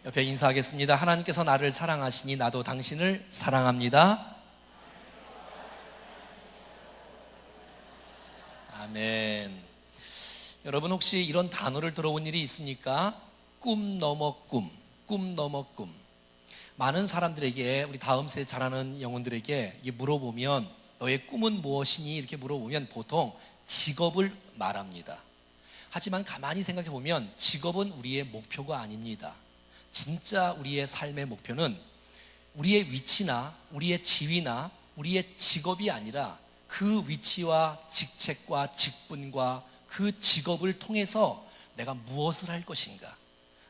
옆에 인사하겠습니다. 하나님께서 나를 사랑하시니 나도 당신을 사랑합니다. 아멘. 여러분 혹시 이런 단어를 들어본 일이 있습니까? 꿈 넘어 꿈, 꿈 넘어 꿈. 많은 사람들에게, 우리 다음 세대 자라는 영혼들에게 물어보면 너의 꿈은 무엇이니? 이렇게 물어보면 보통 직업을 말합니다. 하지만 가만히 생각해 보면 직업은 우리의 목표가 아닙니다. 진짜 우리의 삶의 목표는 우리의 위치나 우리의 지위나 우리의 직업이 아니라 그 위치와 직책과 직분과 그 직업을 통해서 내가 무엇을 할 것인가,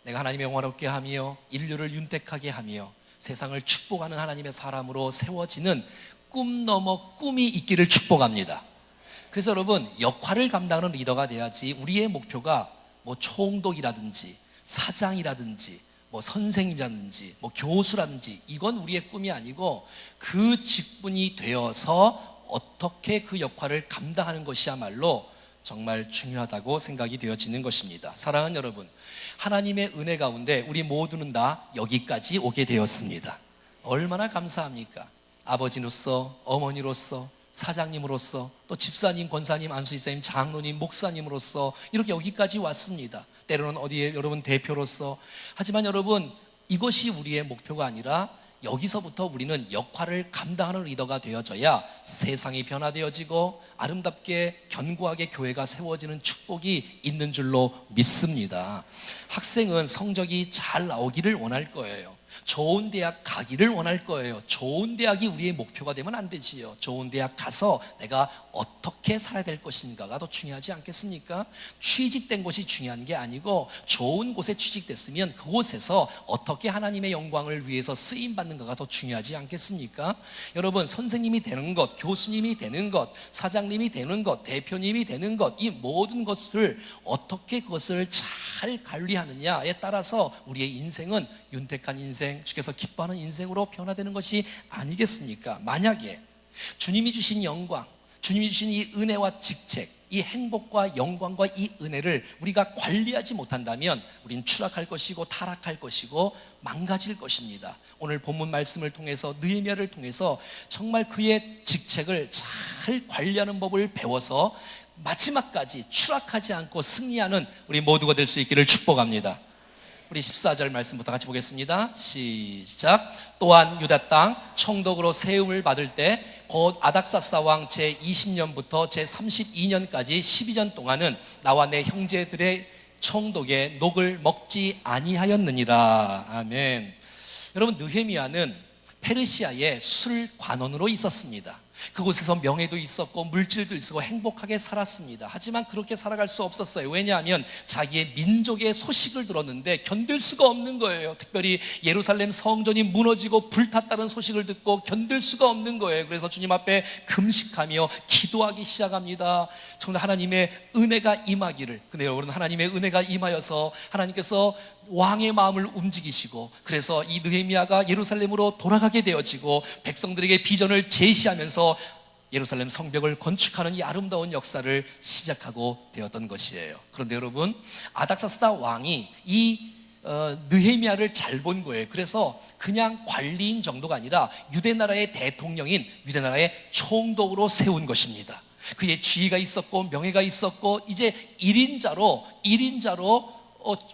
내가 하나님의 영화롭게 하며 인류를 윤택하게 하며 세상을 축복하는 하나님의 사람으로 세워지는 꿈 넘어 꿈이 있기를 축복합니다. 그래서 여러분, 역할을 감당하는 리더가 돼야지 우리의 목표가 총독이라든지 사장이라든지 선생님이라든지 교수라든지 이건 우리의 꿈이 아니고 그 직분이 되어서 어떻게 그 역할을 감당하는 것이야말로 정말 중요하다고 생각이 되어지는 것입니다. 사랑하는 여러분, 하나님의 은혜 가운데 우리 모두는 다 여기까지 오게 되었습니다. 얼마나 감사합니까? 아버지로서, 어머니로서, 사장님으로서, 또 집사님, 권사님, 안수집사님, 장로님, 목사님으로서 이렇게 여기까지 왔습니다. 때로는 어디에 여러분 대표로서. 하지만 여러분, 이것이 우리의 목표가 아니라 여기서부터 우리는 역할을 감당하는 리더가 되어져야 세상이 변화되어지고 아름답게 견고하게 교회가 세워지는 축복이 있는 줄로 믿습니다. 학생은 성적이 잘 나오기를 원할 거예요. 좋은 대학 가기를 원할 거예요. 좋은 대학이 우리의 목표가 되면 안 되지요. 좋은 대학 가서 내가 어떻게 살아야 될 것인가가 더 중요하지 않겠습니까? 취직된 것이 중요한 게 아니고 좋은 곳에 취직됐으면 그곳에서 어떻게 하나님의 영광을 위해서 쓰임받는가가 더 중요하지 않겠습니까? 여러분, 선생님이 되는 것, 교수님이 되는 것, 사장님이 되는 것, 대표님이 되는 것, 이 모든 것을 어떻게 그것을 잘 관리하느냐에 따라서 우리의 인생은 윤택한 인생, 주께서 기뻐하는 인생으로 변화되는 것이 아니겠습니까? 만약에 주님이 주신 영광, 주님이 주신 이 은혜와 직책, 이 행복과 영광과 이 은혜를 우리가 관리하지 못한다면 우린 추락할 것이고 타락할 것이고 망가질 것입니다. 오늘 본문 말씀을 통해서, 느헤미야를 통해서 정말 그의 직책을 잘 관리하는 법을 배워서 마지막까지 추락하지 않고 승리하는 우리 모두가 될 수 있기를 축복합니다. 우리 14절 말씀부터 같이 보겠습니다. 시작. 또한 유다 땅 총독으로 세움을 받을 때 곧 아닥사스다 왕 제20년부터 제32년까지 12년 동안은 나와 내 형제들의 총독의 녹을 먹지 아니하였느니라. 아멘. 여러분, 느헤미야는 페르시아의 술관원으로 있었습니다. 그곳에서 명예도 있었고 물질도 있었고 행복하게 살았습니다. 하지만 그렇게 살아갈 수 없었어요. 왜냐하면 자기의 민족의 소식을 들었는데 견딜 수가 없는 거예요. 특별히 예루살렘 성전이 무너지고 불탔다는 소식을 듣고 견딜 수가 없는 거예요. 그래서 주님 앞에 금식하며 기도하기 시작합니다. 정말 하나님의 은혜가 임하기를. 근데 여러분, 하나님의 은혜가 임하여서 하나님께서 왕의 마음을 움직이시고, 그래서 이 느헤미야가 예루살렘으로 돌아가게 되어지고 백성들에게 비전을 제시하면서 예루살렘 성벽을 건축하는 이 아름다운 역사를 시작하고 되었던 것이에요. 그런데 여러분, 아닥사스다 왕이 이 느헤미야를 잘 본 거예요. 그래서 그냥 관리인 정도가 아니라 유대나라의 대통령인, 유대나라의 총독으로 세운 것입니다. 그의 지위가 있었고 명예가 있었고 이제 1인자로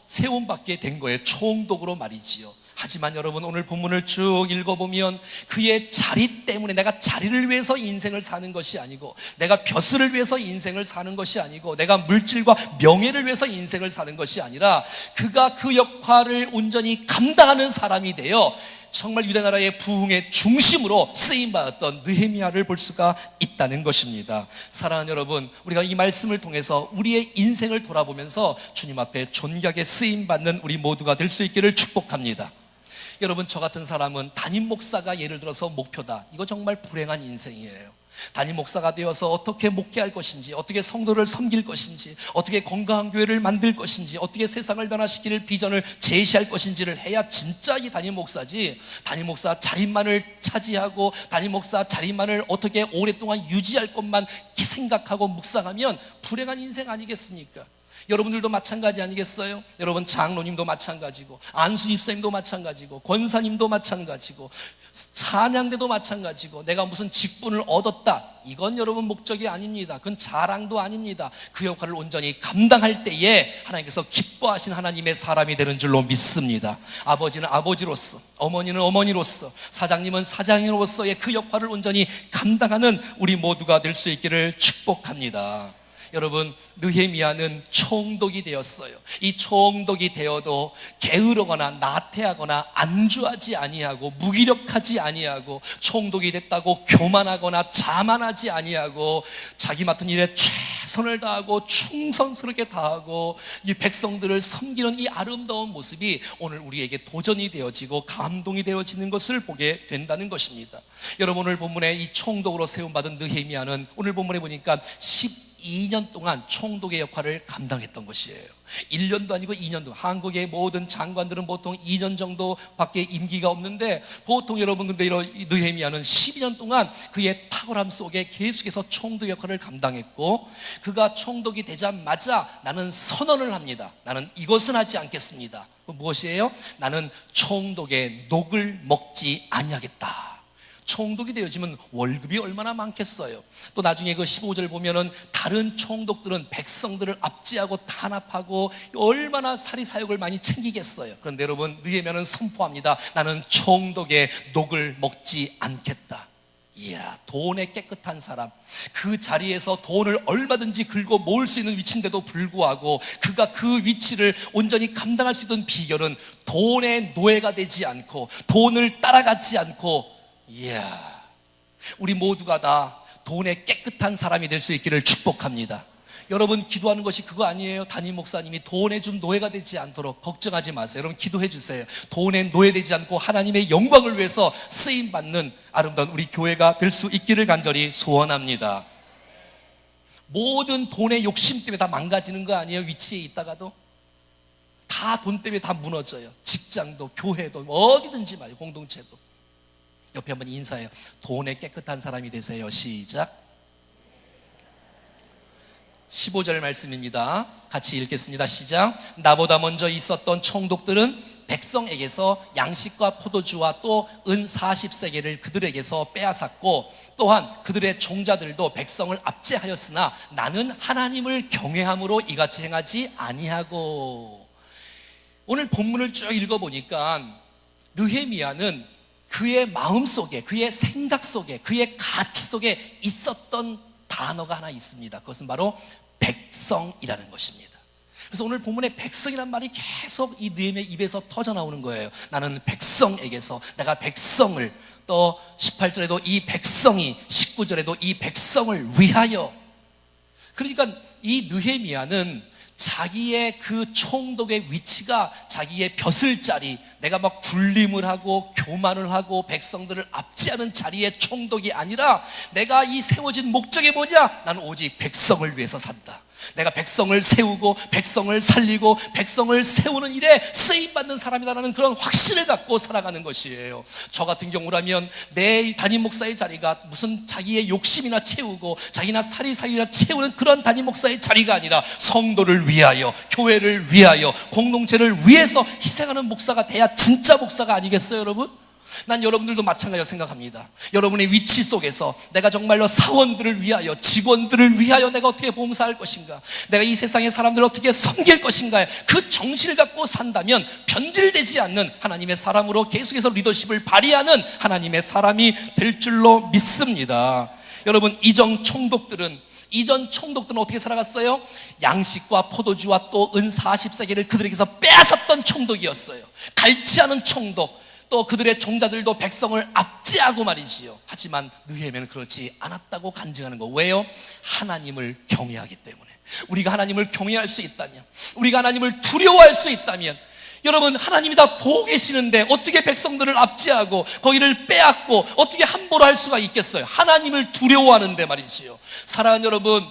세움받게 된 거예요. 총독으로 말이지요. 하지만 여러분, 오늘 본문을 쭉 읽어보면 그의 자리 때문에, 내가 자리를 위해서 인생을 사는 것이 아니고, 내가 벼슬을 위해서 인생을 사는 것이 아니고, 내가 물질과 명예를 위해서 인생을 사는 것이 아니라 그가 그 역할을 온전히 감당하는 사람이 되어 정말 유대나라의 부흥의 중심으로 쓰임받았던 느헤미야를 볼 수가 있다는 것입니다. 사랑하는 여러분, 우리가 이 말씀을 통해서 우리의 인생을 돌아보면서 주님 앞에 존귀하게 쓰임받는 우리 모두가 될 수 있기를 축복합니다. 여러분, 저 같은 사람은 담임 목사가 예를 들어서 목표다. 이거 정말 불행한 인생이에요. 담임 목사가 되어서 어떻게 목회할 것인지, 어떻게 성도를 섬길 것인지, 어떻게 건강한 교회를 만들 것인지, 어떻게 세상을 변화시킬 비전을 제시할 것인지를 해야 진짜 이 담임 목사지. 담임 목사 자리만을 차지하고 담임 목사 자리만을 어떻게 오랫동안 유지할 것만 생각하고 묵상하면 불행한 인생 아니겠습니까? 여러분들도 마찬가지 아니겠어요? 여러분 장로님도 마찬가지고, 안수 집사님도 마찬가지고, 권사님도 마찬가지고, 찬양대도 마찬가지고, 내가 무슨 직분을 얻었다, 이건 여러분 목적이 아닙니다. 그건 자랑도 아닙니다. 그 역할을 온전히 감당할 때에 하나님께서 기뻐하신 하나님의 사람이 되는 줄로 믿습니다. 아버지는 아버지로서, 어머니는 어머니로서, 사장님은 사장님으로서의 그 역할을 온전히 감당하는 우리 모두가 될 수 있기를 축복합니다. 여러분, 느헤미야는 총독이 되었어요. 이 총독이 되어도 게으르거나 나태하거나 안주하지 아니하고, 무기력하지 아니하고, 총독이 됐다고 교만하거나 자만하지 아니하고, 자기 맡은 일에 최선을 다하고 충성스럽게 다하고 이 백성들을 섬기는 이 아름다운 모습이 오늘 우리에게 도전이 되어지고 감동이 되어지는 것을 보게 된다는 것입니다. 여러분, 오늘 본문에 이 총독으로 세움받은 느헤미야는 오늘 본문에 보니까 12년 동안 총독의 역할을 감당했던 것이에요. 1년도 아니고 2년도. 한국의 모든 장관들은 보통 2년 정도밖에 임기가 없는데, 보통 여러분 근데 이런 느헤미야는 12년 동안 그의 탁월함 속에 계속해서 총독 역할을 감당했고, 그가 총독이 되자마자 나는 선언을 합니다. 나는 이것은 하지 않겠습니다. 무엇이에요? 나는 총독의 녹을 먹지 아니하겠다. 총독이 되어지면 월급이 얼마나 많겠어요. 또 나중에 그 15절 보면은 다른 총독들은 백성들을 압제하고 탄압하고 얼마나 사리사욕을 많이 챙기겠어요. 그런데 여러분, 느헤미야는 선포합니다. 나는 총독의 녹을 먹지 않겠다. 이야, 돈에 깨끗한 사람, 그 자리에서 돈을 얼마든지 긁어 모을 수 있는 위치인데도 불구하고 그가 그 위치를 온전히 감당할 수 있던 비결은 돈의 노예가 되지 않고, 돈을 따라가지 않고, 이야, 우리 모두가 다 돈에 깨끗한 사람이 될 수 있기를 축복합니다. 여러분, 기도하는 것이 그거 아니에요? 담임 목사님이 돈에 좀 노예가 되지 않도록 걱정하지 마세요. 여러분, 기도해 주세요. 돈에 노예되지 않고 하나님의 영광을 위해서 쓰임받는 아름다운 우리 교회가 될 수 있기를 간절히 소원합니다. 모든 돈의 욕심 때문에 다 망가지는 거 아니에요? 위치에 있다가도 다 돈 때문에 다 무너져요. 직장도 교회도 어디든지 말이에요. 공동체도. 옆에 한번 인사해요. 돈에 깨끗한 사람이 되세요. 시작. 15절 말씀입니다. 같이 읽겠습니다. 시작. 나보다 먼저 있었던 총독들은 백성에게서 양식과 포도주와 또 은 40세겔을 그들에게서 빼앗았고, 또한 그들의 종자들도 백성을 압제하였으나 나는 하나님을 경외함으로 이같이 행하지 아니하고. 오늘 본문을 쭉 읽어보니까 느헤미야는 그의 마음속에, 그의 생각 속에, 그의 가치 속에 있었던 단어가 하나 있습니다. 그것은 바로 백성이라는 것입니다. 그래서 오늘 본문에 백성이란 말이 계속 이 느헤미야 입에서 터져 나오는 거예요. 나는 백성에게서, 내가 백성을, 또 18절에도 이 백성이, 19절에도 이 백성을 위하여. 그러니까 이 느헤미야는 자기의 그 총독의 위치가 자기의 벼슬자리, 내가 막 군림을 하고 교만을 하고 백성들을 압제하는 자리의 총독이 아니라, 내가 이 세워진 목적이 뭐냐? 나는 오직 백성을 위해서 산다. 내가 백성을 세우고 백성을 살리고 백성을 세우는 일에 쓰임받는 사람이다라는 그런 확신을 갖고 살아가는 것이에요. 저 같은 경우라면 내 담임 목사의 자리가 무슨 자기의 욕심이나 채우고 자기나 사리사욕이나 채우는 그런 담임 목사의 자리가 아니라 성도를 위하여, 교회를 위하여, 공동체를 위해서 희생하는 목사가 돼야 진짜 목사가 아니겠어요, 여러분? 난 여러분들도 마찬가지로 생각합니다. 여러분의 위치 속에서 내가 정말로 사원들을 위하여, 직원들을 위하여 내가 어떻게 봉사할 것인가, 내가 이 세상의 사람들을 어떻게 섬길 것인가, 그 정신을 갖고 산다면 변질되지 않는 하나님의 사람으로 계속해서 리더십을 발휘하는 하나님의 사람이 될 줄로 믿습니다. 여러분, 이전 총독들은 어떻게 살아갔어요? 양식과 포도주와 또 은 40세겔을 그들에게서 빼앗았던 총독이었어요. 갈취하는 총독, 또 그들의 종자들도 백성을 압제하고 말이지요. 하지만 느헤미야는 그렇지 않았다고 간증하는 거. 왜요? 하나님을 경외하기 때문에. 우리가 하나님을 경외할 수 있다면, 우리가 하나님을 두려워할 수 있다면, 여러분, 하나님이 다 보고 계시는데 어떻게 백성들을 압제하고 거기를 빼앗고 어떻게 함부로 할 수가 있겠어요? 하나님을 두려워하는데 말이지요. 사랑하는 여러분,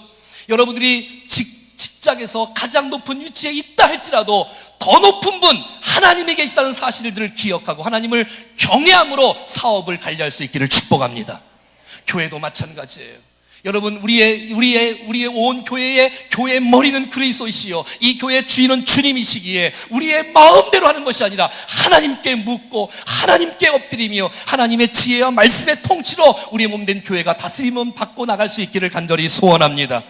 여러분들이 직장에서 가장 높은 위치에 있다 할지라도 더 높은 분 하나님이 계시다는 사실들을 기억하고 하나님을 경외함으로 사업을 관리할 수 있기를 축복합니다. 교회도 마찬가지예요. 여러분, 우리의 온 교회의 머리는 그리스도이시요 이 교회의 주인은 주님이시기에 우리의 마음대로 하는 것이 아니라 하나님께 묻고 하나님께 엎드리며 하나님의 지혜와 말씀의 통치로 우리의 몸된 교회가 다스림은 받고 나갈 수 있기를 간절히 소원합니다.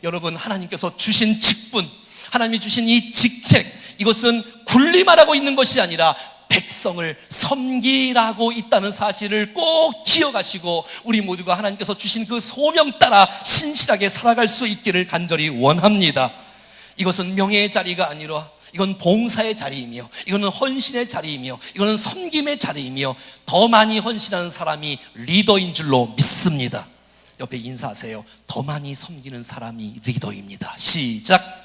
여러분, 하나님께서 주신 직분, 하나님이 주신 이 직책, 이것은 군림하라고 있는 것이 아니라 백성을 섬기라고 있다는 사실을 꼭 기억하시고 우리 모두가 하나님께서 주신 그 소명 따라 신실하게 살아갈 수 있기를 간절히 원합니다. 이것은 명예의 자리가 아니라 이건 봉사의 자리이며 이거는 헌신의 자리이며 이거는 섬김의 자리이며 더 많이 헌신하는 사람이 리더인 줄로 믿습니다. 옆에 인사하세요. 더 많이 섬기는 사람이 리더입니다. 시작.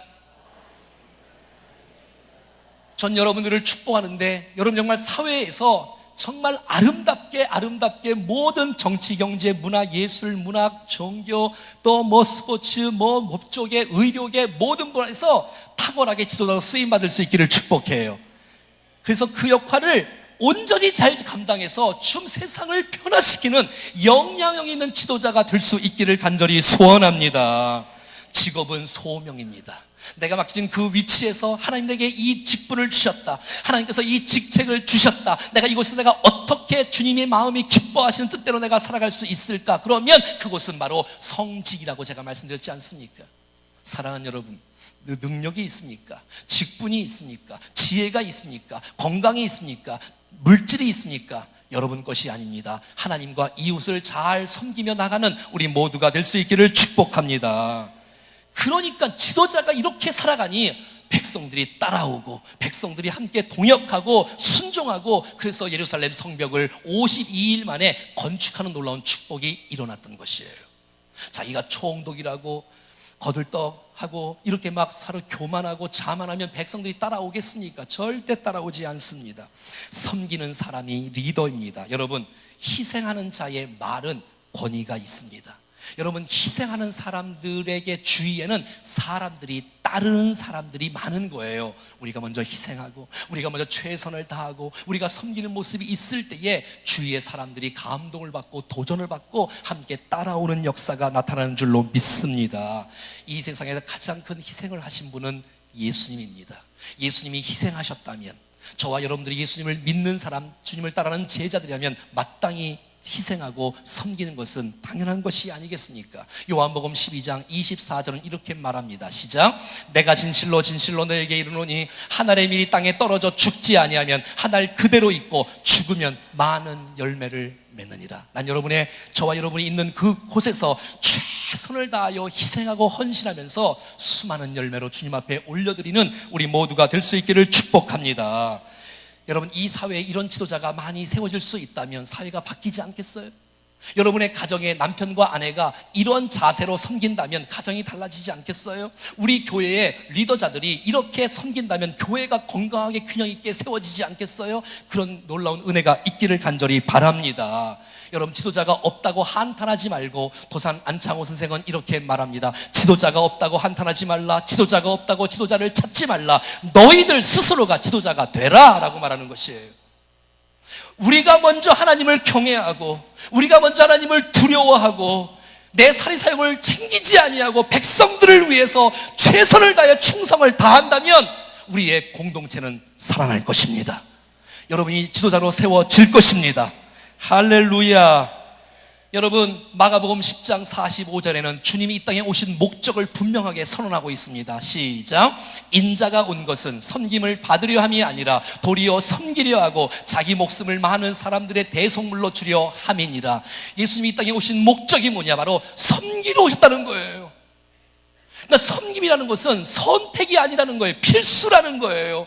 전 여러분들을 축복하는데 여러분 정말 사회에서 정말 아름답게 모든 정치, 경제, 문화, 예술, 문학, 종교, 또 스포츠, 법조계, 의료계 모든 분야에서 탁월하게 지도자로 쓰임받을 수 있기를 축복해요. 그래서 그 역할을 온전히 잘 감당해서 좀 세상을 변화시키는 영향력 있는 지도자가 될 수 있기를 간절히 소원합니다. 직업은 소명입니다. 내가 맡겨진 그 위치에서 하나님 내게 이 직분을 주셨다. 하나님께서 이 직책을 주셨다. 내가 이곳에서 내가 어떻게 주님의 마음이 기뻐하시는 뜻대로 내가 살아갈 수 있을까? 그러면 그곳은 바로 성직이라고 제가 말씀드렸지 않습니까? 사랑하는 여러분, 능력이 있습니까? 직분이 있습니까? 지혜가 있습니까? 건강이 있습니까? 물질이 있습니까? 여러분 것이 아닙니다. 하나님과 이웃을 잘 섬기며 나가는 우리 모두가 될 수 있기를 축복합니다. 그러니까 지도자가 이렇게 살아가니 백성들이 따라오고 백성들이 함께 동역하고 순종하고 그래서 예루살렘 성벽을 52일 만에 건축하는 놀라운 축복이 일어났던 것이에요. 자기가 총독이라고 거들떡하고 이렇게 막 서로 교만하고 자만하면 백성들이 따라오겠습니까? 절대 따라오지 않습니다. 섬기는 사람이 리더입니다. 여러분, 희생하는 자의 말은 권위가 있습니다. 여러분, 희생하는 사람들에게 주위에는 사람들이 따르는 사람들이 많은 거예요. 우리가 먼저 희생하고 우리가 먼저 최선을 다하고 우리가 섬기는 모습이 있을 때에 주위의 사람들이 감동을 받고 도전을 받고 함께 따라오는 역사가 나타나는 줄로 믿습니다. 이 세상에서 가장 큰 희생을 하신 분은 예수님입니다. 예수님이 희생하셨다면 저와 여러분들이 예수님을 믿는 사람, 주님을 따르는 제자들이라면 마땅히 희생하고 섬기는 것은 당연한 것이 아니겠습니까? 요한복음 12장 24절은 이렇게 말합니다. 시작. 내가 진실로 너에게 이르노니 한 알의 밀이 땅에 떨어져 죽지 아니하면 한 알 그대로 있고 죽으면 많은 열매를 맺느니라. 난 저와 여러분이 있는 그곳에서 최선을 다하여 희생하고 헌신하면서 수많은 열매로 주님 앞에 올려드리는 우리 모두가 될 수 있기를 축복합니다. 여러분, 이 사회에 이런 지도자가 많이 세워질 수 있다면 사회가 바뀌지 않겠어요? 여러분의 가정의 남편과 아내가 이런 자세로 섬긴다면 가정이 달라지지 않겠어요? 우리 교회의 리더자들이 이렇게 섬긴다면 교회가 건강하게 균형 있게 세워지지 않겠어요? 그런 놀라운 은혜가 있기를 간절히 바랍니다. 여러분, 지도자가 없다고 한탄하지 말고 도산 안창호 선생은 이렇게 말합니다. 지도자가 없다고 한탄하지 말라. 지도자가 없다고 지도자를 찾지 말라. 너희들 스스로가 지도자가 되라 라고 말하는 것이에요. 우리가 먼저 하나님을 경외하고 우리가 먼저 하나님을 두려워하고 내 사리사욕을 챙기지 아니하고 백성들을 위해서 최선을 다해 충성을 다한다면 우리의 공동체는 살아날 것입니다. 여러분이 지도자로 세워질 것입니다. 할렐루야. 여러분, 마가복음 10장 45절에는 주님이 이 땅에 오신 목적을 분명하게 선언하고 있습니다. 시작. 인자가 온 것은 섬김을 받으려 함이 아니라 도리어 섬기려 하고 자기 목숨을 많은 사람들의 대속물로 주려 함이니라. 예수님이 이 땅에 오신 목적이 뭐냐? 바로 섬기러 오셨다는 거예요. 그러니까 섬김이라는 것은 선택이 아니라는 거예요. 필수라는 거예요.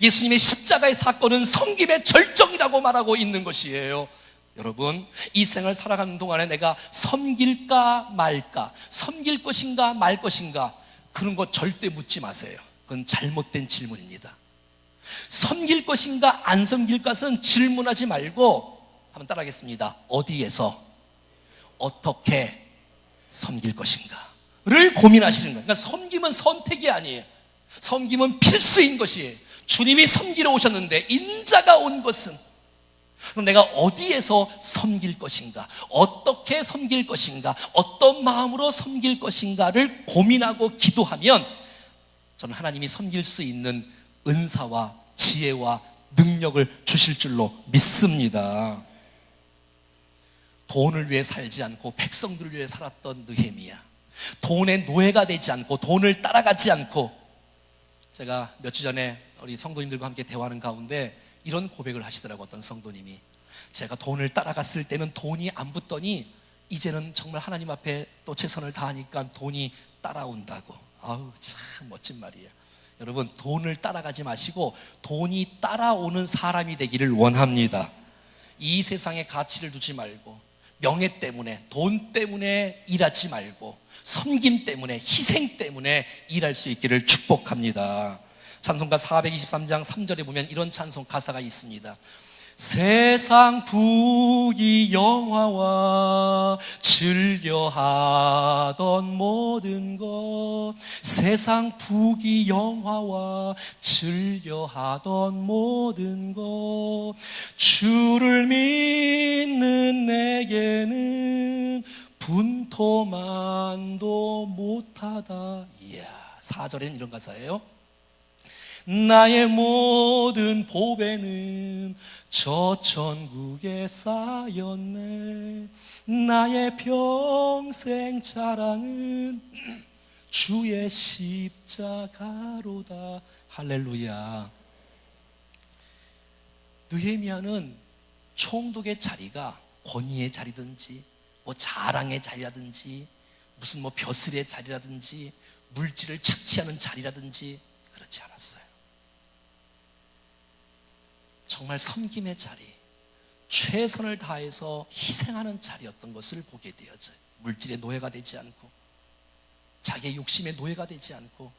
예수님의 십자가의 사건은 섬김의 절정이라고 말하고 있는 것이에요. 여러분, 이 생을 살아가는 동안에 내가 섬길까 말까, 섬길 것인가 말 것인가, 그런 거 절대 묻지 마세요. 그건 잘못된 질문입니다. 섬길 것인가 안 섬길 것은 질문하지 말고 한번 따라하겠습니다. 어디에서 어떻게 섬길 것인가를 고민하시는 거예요. 그러니까 섬김은 선택이 아니에요. 섬김은 필수인 것이에요. 주님이 섬기러 오셨는데 인자가 온 것은 그럼 내가 어디에서 섬길 것인가, 어떻게 섬길 것인가, 어떤 마음으로 섬길 것인가를 고민하고 기도하면 저는 하나님이 섬길 수 있는 은사와 지혜와 능력을 주실 줄로 믿습니다. 돈을 위해 살지 않고 백성들을 위해 살았던 느헤미야, 돈의 노예가 되지 않고 돈을 따라가지 않고, 제가 몇 주 전에 우리 성도님들과 함께 대화하는 가운데 이런 고백을 하시더라고. 어떤 성도님이, 제가 돈을 따라갔을 때는 돈이 안 붙더니 이제는 정말 하나님 앞에 또 최선을 다하니까 돈이 따라온다고. 아우, 참 멋진 말이에요. 여러분, 돈을 따라가지 마시고 돈이 따라오는 사람이 되기를 원합니다. 이 세상에 가치를 두지 말고, 명예 때문에, 돈 때문에 일하지 말고, 섬김 때문에, 희생 때문에 일할 수 있기를 축복합니다. 찬송가 423장 3절에 보면 이런 찬송 가사가 있습니다. 세상 부귀 영화와 즐겨하던 모든 것, 세상 부귀 영화와 즐겨하던 모든 것, 주를 믿는 내게는 분토만도 못하다. 이야, 4절에는 이런 가사예요. 나의 모든 보배는 저 천국에 쌓였네. 나의 평생 자랑은 주의 십자가로다. 할렐루야. 느헤미야는 총독의 자리가 권위의 자리든지 뭐 자랑의 자리라든지 무슨 뭐 벼슬의 자리라든지 물질을 착취하는 자리라든지 그렇지 않았어요. 정말 섬김의 자리, 최선을 다해서 희생하는 자리였던 것을 보게 되어져요. 물질의 노예가 되지 않고, 자기의 욕심의 노예가 되지 않고,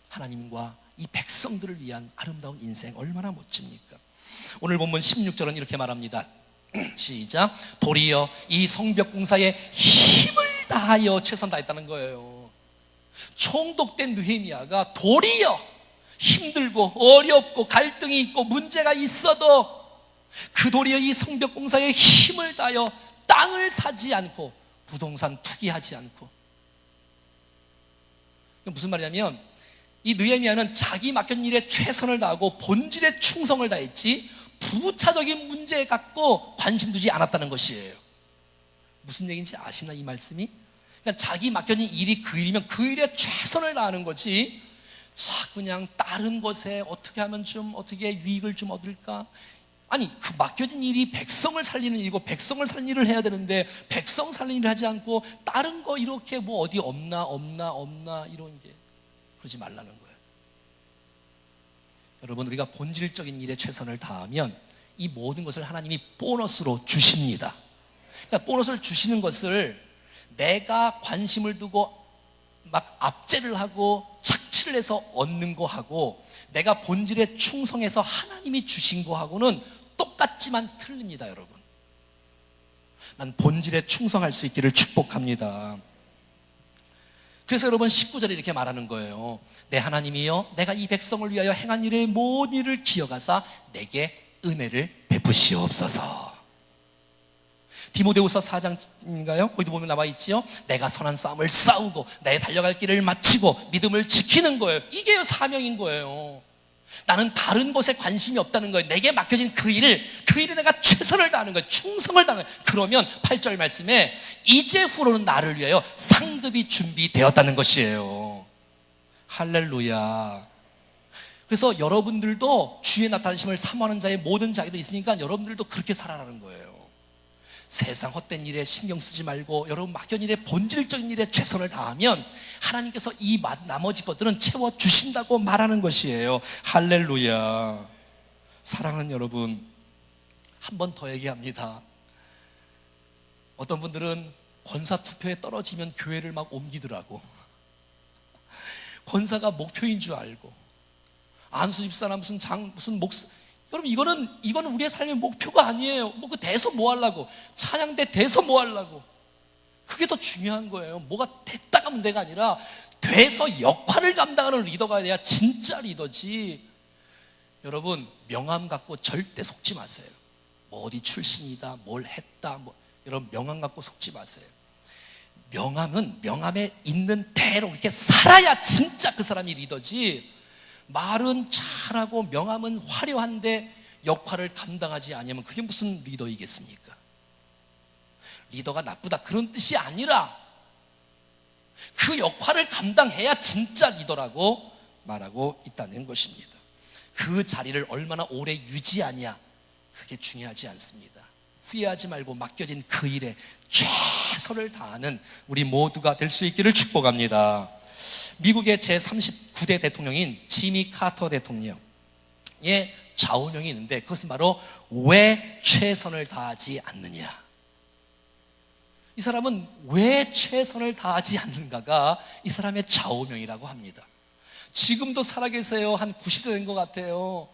하나님과 이 백성들을 위한 아름다운 인생, 얼마나 멋집니까? 오늘 본문 16절은 이렇게 말합니다. 시작. 도리어 이 성벽 공사에 힘을 다하여 최선 다했다는 거예요. 총독된 느헤미야가 도리어 힘들고 어렵고 갈등이 있고 문제가 있어도 그 도리어 이 성벽 공사에 힘을 다하여 땅을 사지 않고 부동산 투기하지 않고. 무슨 말이냐면 이 느헤미야는 자기 맡긴 일에 최선을 다하고 본질에 충성을 다했지 부차적인 문제 갖고 관심 두지 않았다는 것이에요. 무슨 얘기인지 아시나 이 말씀이? 그러니까 자기 맡겨진 일이 그 일이면 그 일에 최선을 다하는 거지, 자 그냥 다른 것에 어떻게 하면 좀 어떻게 유익을 좀 얻을까? 아니, 그 맡겨진 일이 백성을 살리는 일이고 백성을 살리는 일을 해야 되는데 백성 살리는 일을 하지 않고 다른 거 이렇게 뭐 어디 없나 이런 게, 그러지 말라는 거예요. 여러분, 우리가 본질적인 일에 최선을 다하면 이 모든 것을 하나님이 보너스로 주십니다. 그러니까 보너스를 주시는 것을 내가 관심을 두고 막 압제를 하고 착취를 해서 얻는 거하고 내가 본질에 충성해서 하나님이 주신 거하고는 똑같지만 틀립니다. 여러분, 난 본질에 충성할 수 있기를 축복합니다. 그래서 여러분 19절에 이렇게 말하는 거예요. 내 하나님이여, 내가 이 백성을 위하여 행한 일의 모든 일을 기억하사 내게 은혜를 베푸시옵소서. 디모데후서 4장인가요? 거기도 보면 나와 있지요. 내가 선한 싸움을 싸우고 내 달려갈 길을 마치고 믿음을 지키는 거예요. 이게 사명인 거예요. 나는 다른 것에 관심이 없다는 거예요. 내게 맡겨진 그 일에 내가 최선을 다하는 거예요. 충성을 다하는 거예요. 그러면 8절 말씀에 이제 후로는 나를 위하여 상급이 준비되었다는 것이에요. 할렐루야. 그래서 여러분들도 주의 나타나심을 사모하는 자의 모든 자기도 있으니까 여러분들도 그렇게 살아라는 거예요. 세상 헛된 일에 신경 쓰지 말고 여러분 맡겨진 일에 본질적인 일에 최선을 다하면 하나님께서 이 나머지 것들은 채워주신다고 말하는 것이에요. 할렐루야. 사랑하는 여러분, 한 번 더 얘기합니다. 어떤 분들은 권사투표에 떨어지면 교회를 막 옮기더라고. 권사가 목표인 줄 알고, 안수 집사나 무슨 목사, 여러분 이거는 우리의 삶의 목표가 아니에요. 뭐 그 돼서 뭐 하려고, 찬양대 돼서 뭐 하려고. 그게 더 중요한 거예요. 뭐가 됐다가 문제가 아니라 돼서 역할을 감당하는 리더가 돼야 진짜 리더지. 여러분, 명함 갖고 절대 속지 마세요. 뭐 어디 출신이다, 뭘 했다, 뭐 이런 명함 갖고 속지 마세요. 명함은 명함에 있는 대로 이렇게 살아야 진짜 그 사람이 리더지, 말은 잘하고 명함은 화려한데 역할을 감당하지 않으면 그게 무슨 리더이겠습니까? 리더가 나쁘다 그런 뜻이 아니라 그 역할을 감당해야 진짜 리더라고 말하고 있다는 것입니다. 그 자리를 얼마나 오래 유지하냐, 그게 중요하지 않습니다. 후회하지 말고 맡겨진 그 일에 최선을 다하는 우리 모두가 될 수 있기를 축복합니다. 미국의 제39대 대통령인 지미 카터 대통령의 좌우명이 있는데, 그것은 바로 왜 최선을 다하지 않느냐. 이 사람은 왜 최선을 다하지 않는가가 이 사람의 좌우명이라고 합니다. 지금도 살아계세요. 한 90세 된 것 같아요.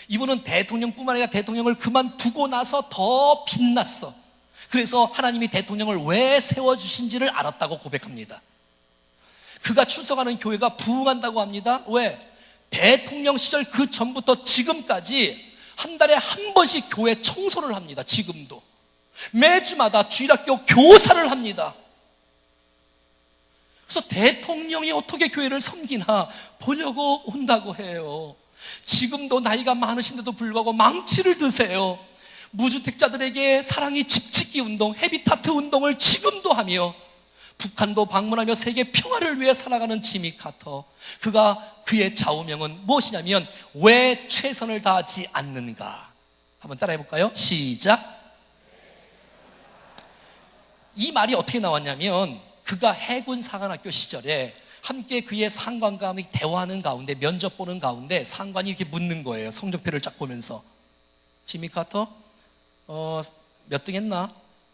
이분은 대통령뿐만 아니라 대통령을 그만두고 나서 더 빛났어. 그래서 하나님이 대통령을 왜 세워주신지를 알았다고 고백합니다. 그가 출석하는 교회가 부흥한다고 합니다. 왜? 대통령 시절 그 전부터 지금까지 한 달에 한 번씩 교회 청소를 합니다. 지금도 매주마다 주일학교 교사를 합니다. 그래서 대통령이 어떻게 교회를 섬기나 보려고 온다고 해요. 지금도 나이가 많으신데도 불구하고 망치를 드세요. 무주택자들에게 사랑이 집짓기 운동, 헤비타트 운동을 지금도 하며 북한도 방문하며 세계 평화를 위해 살아가는 지미 카터, 그의 좌우명은 무엇이냐면 왜 최선을 다하지 않는가. 한번 따라해 볼까요? 시작. 이 말이 어떻게 나왔냐면, 그가 해군 사관학교 시절에 함께 그의 상관과 대화하는 가운데, 면접 보는 가운데 상관이 이렇게 묻는 거예요. 성적표를 쫙 보면서, 지미 카터 몇 등 했나?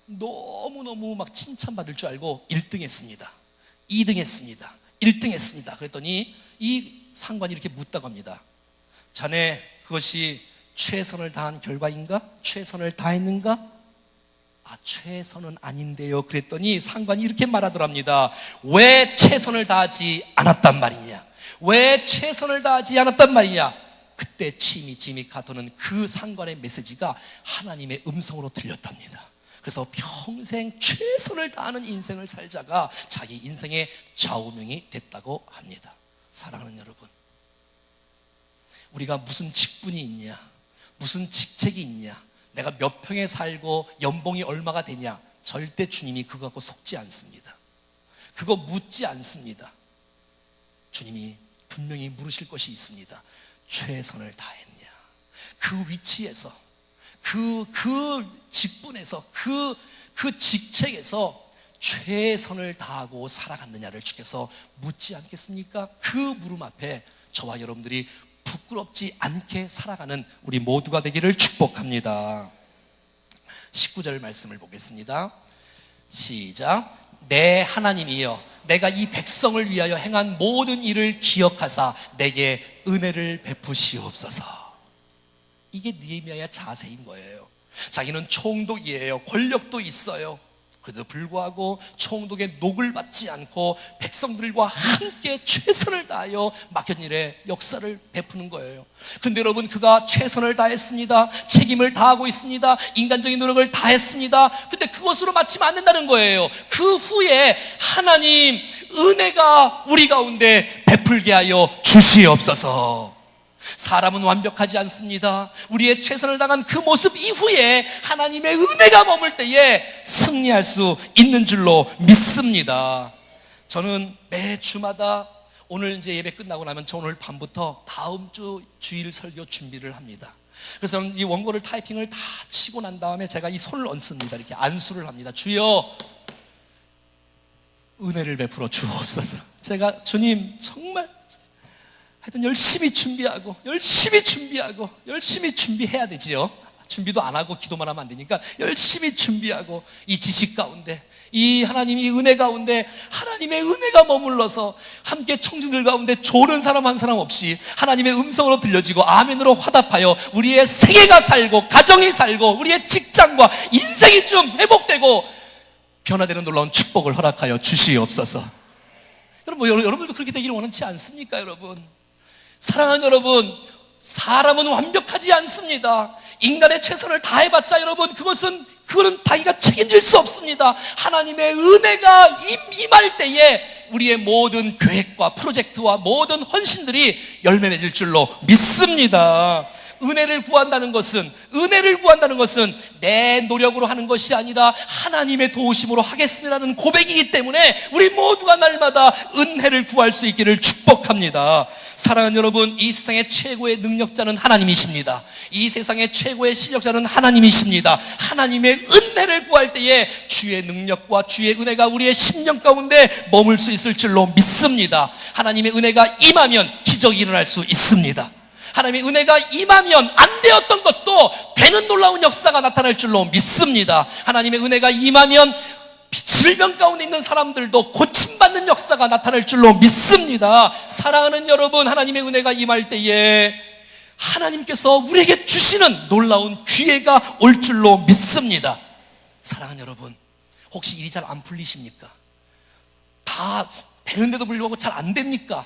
너무너무 막 칭찬받을 줄 알고 1등 했습니다, 2등 했습니다, 1등 했습니다. 그랬더니 이 상관이 이렇게 묻다고 합니다. 자네 그것이 최선을 다한 결과인가? 최선을 다했는가? 최선은 아닌데요. 그랬더니 상관이 이렇게 말하더랍니다. 왜 최선을 다하지 않았단 말이냐? 왜 최선을 다하지 않았단 말이냐? 그때 지미 카터는 그 상관의 메시지가 하나님의 음성으로 들렸답니다. 그래서 평생 최선을 다하는 인생을 살자가 자기 인생의 좌우명이 됐다고 합니다. 사랑하는 여러분, 우리가 무슨 직분이 있냐, 무슨 직책이 있냐, 내가 몇 평에 살고 연봉이 얼마가 되냐, 절대 주님이 그거 갖고 속지 않습니다. 그거 묻지 않습니다. 주님이 분명히 물으실 것이 있습니다. 최선을 다했냐? 그 위치에서, 그 직분에서, 그 직책에서 최선을 다하고 살아갔느냐를 주께서 묻지 않겠습니까? 그 물음 앞에 저와 여러분들이 부끄럽지 않게 살아가는 우리 모두가 되기를 축복합니다. 19절 말씀을 보겠습니다. 시작. 내 하나님이여, 내가 이 백성을 위하여 행한 모든 일을 기억하사 내게 은혜를 베푸시옵소서. 이게 느헤미야의 자세인 거예요. 자기는 총독이에요. 권력도 있어요. 그래도 불구하고 총독의 녹을 받지 않고 백성들과 함께 최선을 다하여 맡긴 일에 역사를 베푸는 거예요. 그런데 여러분, 그가 최선을 다했습니다. 책임을 다하고 있습니다. 인간적인 노력을 다했습니다. 근데 그것으로 마치면 안 된다는 거예요. 그 후에 하나님 은혜가 우리 가운데 베풀게 하여 주시옵소서. 사람은 완벽하지 않습니다. 우리의 최선을 다한 그 모습 이후에 하나님의 은혜가 머물 때에 승리할 수 있는 줄로 믿습니다. 저는 매 주마다, 오늘 이제 예배 끝나고 나면 저 오늘 밤부터 다음 주 주일 설교 준비를 합니다. 그래서 이 원고를 타이핑을 다 치고 난 다음에 제가 이 손을 얹습니다. 이렇게 안수를 합니다. 주여 은혜를 베풀어 주옵소서. 제가 주님 정말 하여튼 열심히 준비해야 되지요. 준비도 안 하고 기도만 하면 안 되니까 열심히 준비하고, 이 지식 가운데, 이 하나님이 은혜 가운데 하나님의 은혜가 머물러서 함께 청중들 가운데 조는 사람 한 사람 없이 하나님의 음성으로 들려지고 아멘으로 화답하여 우리의 생애가 살고 가정이 살고 우리의 직장과 인생이 좀 회복되고 변화되는 놀라운 축복을 허락하여 주시옵소서. 여러분들도 그렇게 되기를 원하지 않습니까? 여러분, 사랑하는 여러분, 사람은 완벽하지 않습니다. 인간의 최선을 다해봤자 여러분 그거는 자기가 책임질 수 없습니다. 하나님의 은혜가 임할 때에 우리의 모든 계획과 프로젝트와 모든 헌신들이 열매 맺을 줄로 믿습니다. 은혜를 구한다는 것은 내 노력으로 하는 것이 아니라 하나님의 도우심으로 하겠습니다라는 고백이기 때문에 우리 모두가 날마다 은혜를 구할 수 있기를 축복합니다. 사랑하는 여러분, 이 세상의 최고의 능력자는 하나님이십니다. 이 세상의 최고의 실력자는 하나님이십니다. 하나님의 은혜를 구할 때에 주의 능력과 주의 은혜가 우리의 심령 가운데 머물 수 있을 줄로 믿습니다. 하나님의 은혜가 임하면 기적이 일어날 수 있습니다. 하나님의 은혜가 임하면 안 되었던 것도 되는 놀라운 역사가 나타날 줄로 믿습니다. 하나님의 은혜가 임하면 질병 가운데 있는 사람들도 고침받는 역사가 나타날 줄로 믿습니다. 사랑하는 여러분, 하나님의 은혜가 임할 때에 하나님께서 우리에게 주시는 놀라운 기회가 올 줄로 믿습니다. 사랑하는 여러분, 혹시 일이 잘 안 풀리십니까? 다 되는데도 불구하고 잘 안 됩니까?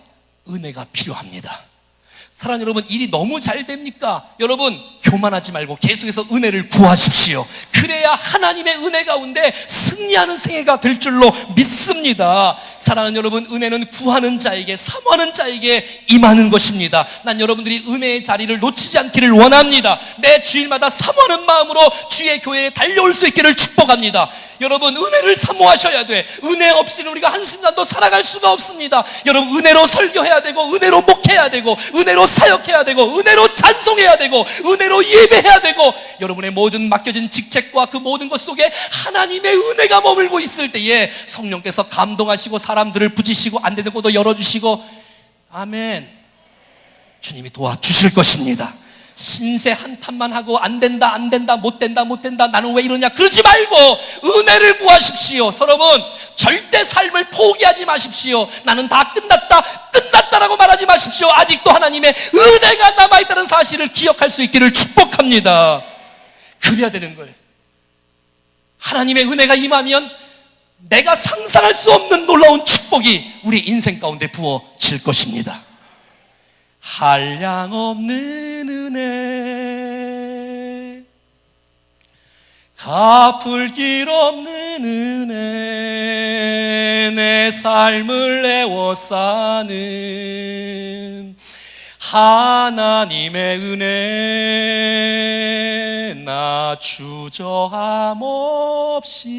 은혜가 필요합니다. 사랑하는 여러분, 일이 너무 잘 됩니까? 여러분, 교만하지 말고 계속해서 은혜를 구하십시오. 그래야 하나님의 은혜 가운데 승리하는 생애가 될 줄로 믿습니다. 사랑하는 여러분, 은혜는 구하는 자에게, 사모하는 자에게 임하는 것입니다. 난 여러분들이 은혜의 자리를 놓치지 않기를 원합니다. 매 주일마다 사모하는 마음으로 주의 교회에 달려올 수 있기를 축복합니다. 여러분, 은혜를 사모하셔야 돼. 은혜 없이는 우리가 한순간도 살아갈 수가 없습니다. 여러분, 은혜로 설교해야 되고, 은혜로 목회해야 되고, 은혜로 사역해야 되고, 은혜로 찬송해야 되고, 은혜로 예배해야 되고, 여러분의 모든 맡겨진 직책과 그 모든 것 속에 하나님의 은혜가 머물고 있을 때에 성령께서 감동하시고 사람들을 부지시고 안 되는 것도 열어주시고, 아멘, 주님이 도와주실 것입니다. 신세 한탄만 하고 안 된다 못 된다 나는 왜 이러냐 그러지 말고 은혜를 구하십시오. 여러분, 절대 삶을 포기하지 마십시오. 나는 다 끝났다라고 말하지 마십시오. 아직도 하나님의 은혜가 남아있다는 사실을 기억할 수 있기를 축복합니다. 그래야 되는 거예요. 하나님의 은혜가 임하면 내가 상상할 수 없는 놀라운 축복이 우리 인생 가운데 부어질 것입니다. 한량없는 은혜, 갚을 길 없는 은혜, 내 삶을 애워싸는 하나님의 은혜, 나 주저함 없이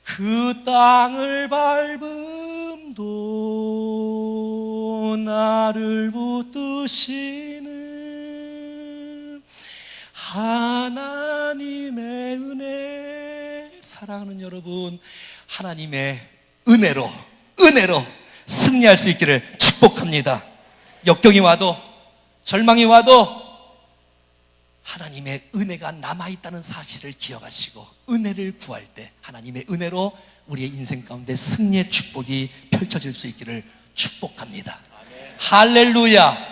그 땅을 밟음도 나를 붙드시는 하나님의 은혜. 사랑하는 여러분, 하나님의 은혜로 승리할 수 있기를 축복합니다. 역경이 와도 절망이 와도 하나님의 은혜가 남아있다는 사실을 기억하시고 은혜를 구할 때 하나님의 은혜로 우리의 인생 가운데 승리의 축복이 펼쳐질 수 있기를 축복합니다. 할렐루야.